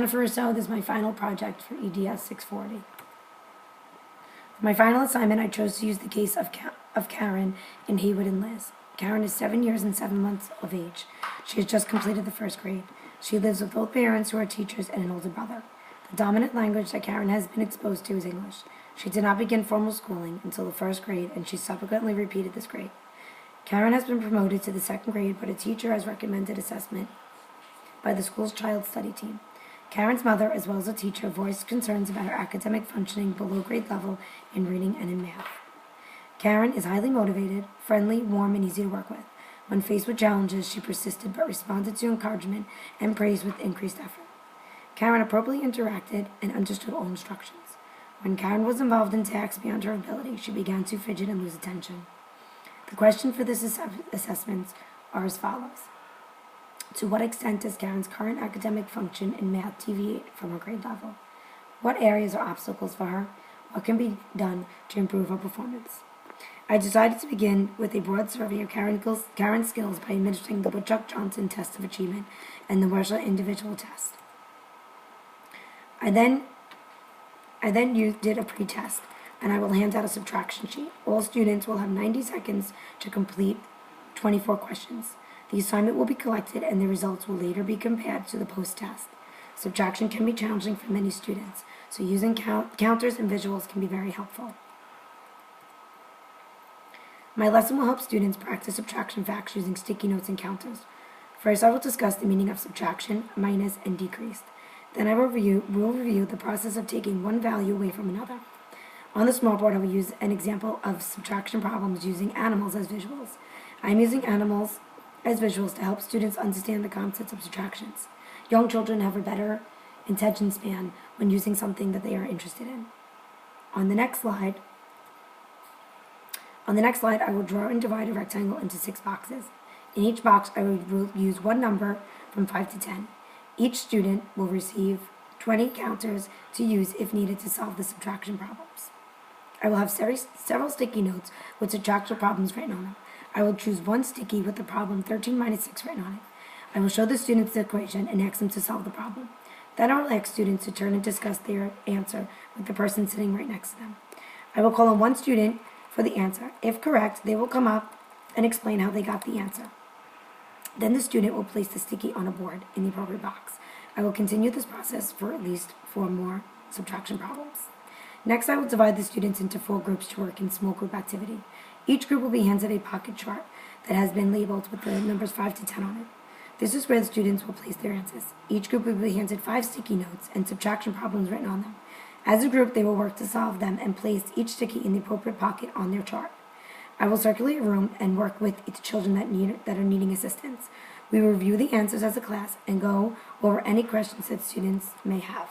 Jennifer Rousseau. This is my final project for EDS 640. For my final assignment, I chose to use the case of Karen in Haywood and Liz. Karen is 7 years and 7 months of age. She has just completed the first grade. She lives with both parents who are teachers and an older brother. The dominant language that Karen has been exposed to is English. She did not begin formal schooling until the first grade, and she subsequently repeated this grade. Karen has been promoted to the second grade, but a teacher has recommended assessment by the school's child study team. Karen's mother, as well as a teacher, voiced concerns about her academic functioning below grade level in reading and in math. Karen is highly motivated, friendly, warm, and easy to work with. When faced with challenges, she persisted but responded to encouragement and praise with increased effort. Karen appropriately interacted and understood all instructions. When Karen was involved in tasks beyond her ability, she began to fidget and lose attention. The questions for this assessment are as follows. To what extent does Karen's current academic function in math deviate from her grade level? What areas are obstacles for her? What can be done to improve her performance? I decided to begin with a broad survey of Karen's skills by administering the Woodchuck-Johnson Test of Achievement and the Wechsler Individual Test. I then did a pre-test, and I will hand out a subtraction sheet. All students will have 90 seconds to complete 24 questions. The assignment will be collected and the results will later be compared to the post-test. Subtraction can be challenging for many students, so using counters and visuals can be very helpful. My lesson will help students practice subtraction facts using sticky notes and counters. First, I will discuss the meaning of subtraction, minus, and decreased. Then I will review the process of taking one value away from another. On the smartboard, I will use an example of subtraction problems using animals as visuals. I am using animals as visuals to help students understand the concepts of subtractions. Young children have a better attention span when using something that they are interested in. On the next slide, I will draw and divide a rectangle into 6 boxes. In each box, I will use one number from 5 to 10. Each student will receive 20 counters to use if needed to solve the subtraction problems. I will have several sticky notes with subtraction problems written on them. I will choose one sticky with the problem 13 minus 6 written on it. I will show the students the equation and ask them to solve the problem. Then I will ask students to turn and discuss their answer with the person sitting right next to them. I will call on one student for the answer. If correct, they will come up and explain how they got the answer. Then the student will place the sticky on a board in the appropriate box. I will continue this process for at least 4 more subtraction problems. Next, I will divide the students into 4 groups to work in small group activity. Each group will be handed a pocket chart that has been labeled with the numbers 5 to 10 on it. This is where the students will place their answers. Each group will be handed 5 sticky notes and subtraction problems written on them. As a group, they will work to solve them and place each sticky in the appropriate pocket on their chart. I will circulate a room and work with the children that are needing assistance. We will review the answers as a class and go over any questions that students may have.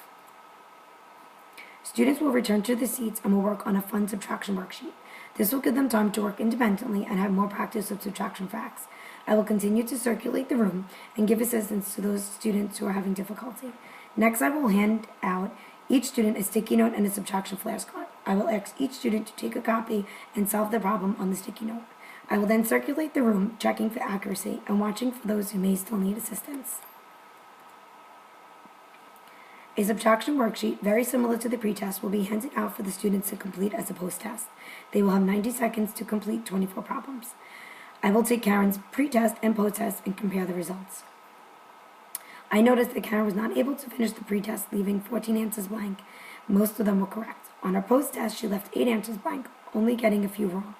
Students will return to the seats and will work on a fun subtraction worksheet. This will give them time to work independently and have more practice of subtraction facts. I will continue to circulate the room and give assistance to those students who are having difficulty. Next, I will hand out each student a sticky note and a subtraction flashcard. I will ask each student to take a copy and solve the problem on the sticky note. I will then circulate the room, checking for accuracy and watching for those who may still need assistance. A subtraction worksheet, very similar to the pretest, will be handed out for the students to complete as a post-test. They will have 90 seconds to complete 24 problems. I will take Karen's pretest and post-test and compare the results. I noticed that Karen was not able to finish the pretest, leaving 14 answers blank. Most of them were correct. On her post-test, she left 8 answers blank, only getting a few wrong.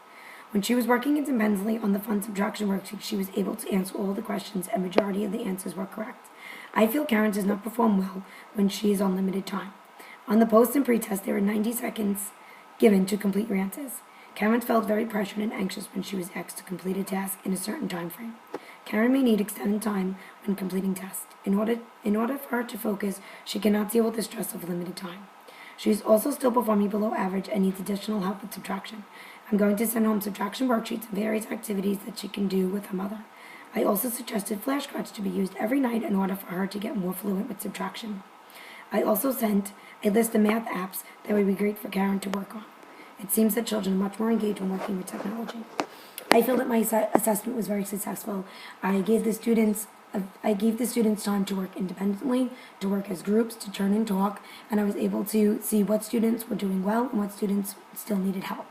When she was working independently on the fun subtraction worksheet, she was able to answer all the questions and majority of the answers were correct. I feel Karen does not perform well when she is on limited time. On the post and pretest, there were 90 seconds given to complete your answers. Karen felt very pressured and anxious when she was asked to complete a task in a certain time frame. Karen may need extended time when completing tests. In order for her to focus, she cannot deal with the stress of limited time. She is also still performing below average and needs additional help with subtraction. I'm going to send home subtraction worksheets and various activities that she can do with her mother. I also suggested flashcards to be used every night in order for her to get more fluent with subtraction. I also sent a list of math apps that would be great for Karen to work on. It seems that children are much more engaged when working with technology. I feel that my assessment was very successful. I gave the students I gave the students time to work independently, to work as groups, to turn and talk, and I was able to see what students were doing well and what students still needed help.